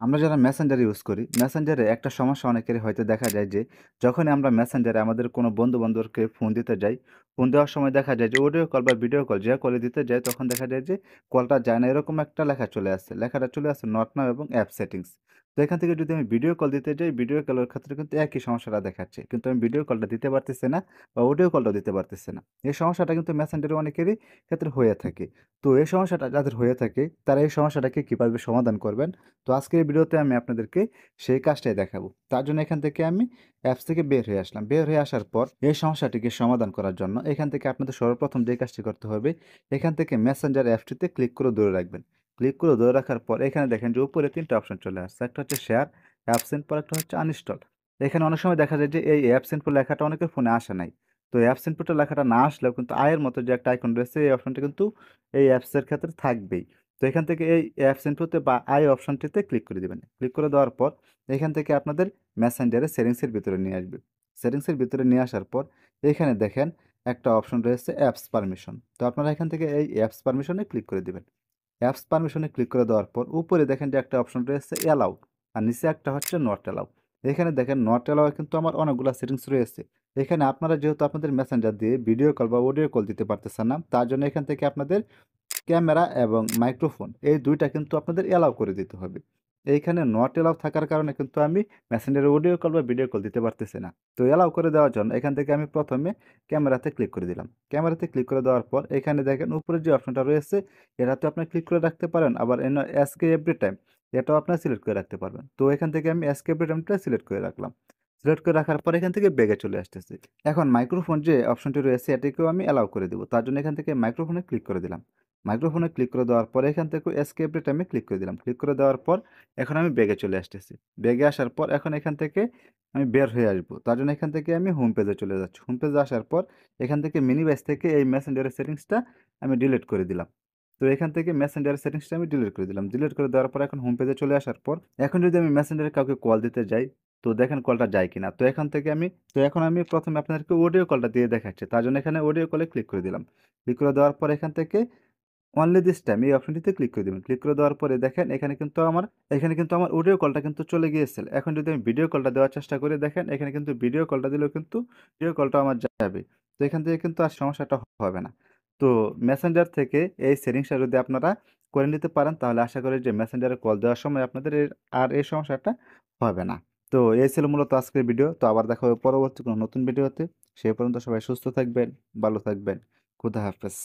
আমরা যারা Messenger use করি, মেসেঞ্জারে একটা সমস্যা অনেকেরই হয়তো দেখা যায় যে, যখনই আমরা মেসেঞ্জারে আমাদের কোনো বন্ধু-বান্ধবকে ফোন দিতে যাই, ফোন দেওয়ার সময় দেখা যায় যে অডিও কল বা ভিডিও কল যে কলই দিতে যাই, তখন দেখা যায় যে কলটা যায় না। এরকম একটা লেখা চলে আসছে। লেখাটা চলে আসছে নট নাও এবং অ্যাপ সেটিংস। তো এখান থেকে যদি আমি ভিডিও কল দিতে যাই, ভিডিও কলের ক্ষেত্রে কিন্তু একই সমস্যাটা দেখাচ্ছে। কিন্তু আমি ভিডিও কলটা দিতে পারতেছি না বা অডিও কলটাও দিতে পারতেছি না। এই সমস্যাটা কিন্তু মেসেঞ্জারে অনেকেরই ক্ষেত্রে হয়ে থাকে। তো এই সমস্যাটা যাদের হয়ে থাকে, তারা এই সমস্যাটাকে কিভাবে সমাধান করবেন? তো আজকের এই ভিডিওতে আমি আপনাদেরকে সেই কাজটাই দেখাবো। তার জন্য এখান থেকে আমি অ্যাপস থেকে বের হয়ে আসলাম। বের হয়ে আসার পর এই সমস্যাটিকে সমাধান করার জন্য এখান থেকে আপনাদের সর্বপ্রথম যে কাজটি করতে হবে, এখান থেকে মেসেঞ্জার অ্যাপসটিতে ক্লিক করে ধরে রাখবেন। ক্লিক করে ধরে রাখার পর এখানে দেখেন যে উপরে ৩ টা অপশন চলে আসছে। একটা হচ্ছে শেয়ার, অ্যাবসেন্ট, পরেরটা হচ্ছে আনইনস্টল। এখানে অনেক সময় দেখা যায় যে এই অ্যাবসেন্ট লেখাটা অনেকের ফোনে আসে নাই। তো অ্যাবসেন্ট লেখাটা না আসলেও কিন্তু আয়ের মতো যে একটা আইকন রয়েছে, এই অপশনটা কিন্তু এই অ্যাপসের ক্ষেত্রে থাকবেই। তো এখান থেকে এই অ্যাপস ইনফোতে বা আই অপশনটিতে ক্লিক করে দিবেন। ক্লিক করে দেওয়ার পর এখান থেকে আপনাদের মেসেঞ্জারে সেটিংসের ভিতরে নিয়ে আসবে। সেটিংসের ভিতরে নিয়ে আসার পর এখানে দেখেন একটা অপশন রয়েছে অ্যাপস পারমিশন। তো আপনারা এখান থেকে এই অ্যাপস পারমিশনে ক্লিক করে দিবেন। অ্যাপস পারমিশনে ক্লিক করে দেওয়ার পর উপরে দেখেন যে একটা অপশন রয়েছে অ্যালাউ আর নিচে একটা হচ্ছে নট অ্যালাউ। এখানে দেখেন নট অ্যালাউ কিন্তু আমার অনেকগুলো সেটিংস রয়েছে। এখানে আপনারা যেহেতু আপনাদের মেসেঞ্জার দিয়ে ভিডিও কল বা অডিও কল দিতে পারতেছেন না, তার জন্য এখান থেকে আপনাদের ক্যামেরা এবং মাইক্রোফোন এই ২ টা কিন্তু আপনাদের অ্যালাউ করে দিতে হবে। এইখানে নট অ্যালাউ থাকার কারণে কিন্তু আমি মেসেঞ্জারে অডিও কল বা ভিডিও কল দিতে পারতেছি না। তো অ্যালাউ করে দেওয়ার জন্য এখান থেকে আমি ১ম এ ক্যামেরাতে ক্লিক করে দিলাম। ক্যামেরাতে ক্লিক করে দেওয়ার পর এখানে দেখেন উপরে যে অপশনটা রয়েছে এটাতে আপনি ক্লিক করে রাখতে পারেন। আবার এসকে এভরি টাইম এটাও আপনার সিলেক্ট করে রাখতে পারবেন। তো এখান থেকে আমি এসকে এভরি টাইমটা সিলেক্ট করে রাখলাম। সিলেক্ট করে রাখার পর এখান থেকে ব্যাকে চলে আসতেছি। এখন মাইক্রোফোন যে অপশনটি রয়েছে এটিকেও আমি অ্যালাউ করে দিব। তার জন্য এখান থেকে মাইক্রোফোনে ক্লিক করে দিলাম। মাইক্রোফোনে ক্লিক করে দেওয়ার পর এখান থেকে এসকেপ টাইমে ক্লিক করে দিলাম। ক্লিক করে দেওয়ার পর এখন আমি ব্যাগে চলে আসতেছি। ব্যাগে আসার পর এখন এখান থেকে আমি বের হয়ে আসবো। তার জন্য এখান থেকে আমি হোম পেজে চলে যাচ্ছি। হোম পেজে আসার পর এখান থেকে মিনি ব্যাস থেকে এই মেসেঞ্জারের সেটিংসটা আমি ডিলিট করে দিলাম। তো এখান থেকে মেসেঞ্জারের সেটিংসটা আমি ডিলিট করে দিলাম। ডিলিট করে দেওয়ার পর এখন হোম পেজে চলে আসার পর এখন যদি আমি মেসেঞ্জারে কাউকে কল দিতে যাই, তো দেখেন কলটা যায় কিনা। তো এখন আমি ১ম এ আপনাদেরকে অডিও কলটা দিয়ে দেখাচ্ছি। তার জন্য এখানে অডিও কলে ক্লিক করে দিলাম। ক্লিক করে দেওয়ার পর এখান থেকে অনলি দিস টাইম এই অপশনটিতে ক্লিক করে দিবেন। ক্লিক করে দেওয়ার পরে দেখেন এখানে কিন্তু আমার অডিও কলটা কিন্তু চলে গিয়েছিল। এখন যদি আমি ভিডিও কলটা দেওয়ার চেষ্টা করি দেখেন এখানে কিন্তু ভিডিও কলটা দিলেও কিন্তু ভিডিও কলটা আমার যাবে। তো এখান থেকে কিন্তু আর সমস্যাটা হবে না। তো মেসেঞ্জার থেকে এই সেটিংসটা যদি আপনারা করে নিতে পারেন তাহলে আশা করি যে মেসেঞ্জারে কল দেওয়ার সময় আপনাদের আর এই সমস্যাটা হবে না। তো এই ছিল মূলত আজকের ভিডিও। তো আবার দেখা হবে পরবর্তী কোনো নতুন ভিডিওতে। সেই পর্যন্ত সবাই সুস্থ থাকবেন, ভালো থাকবেন। খুদা হাফেজ।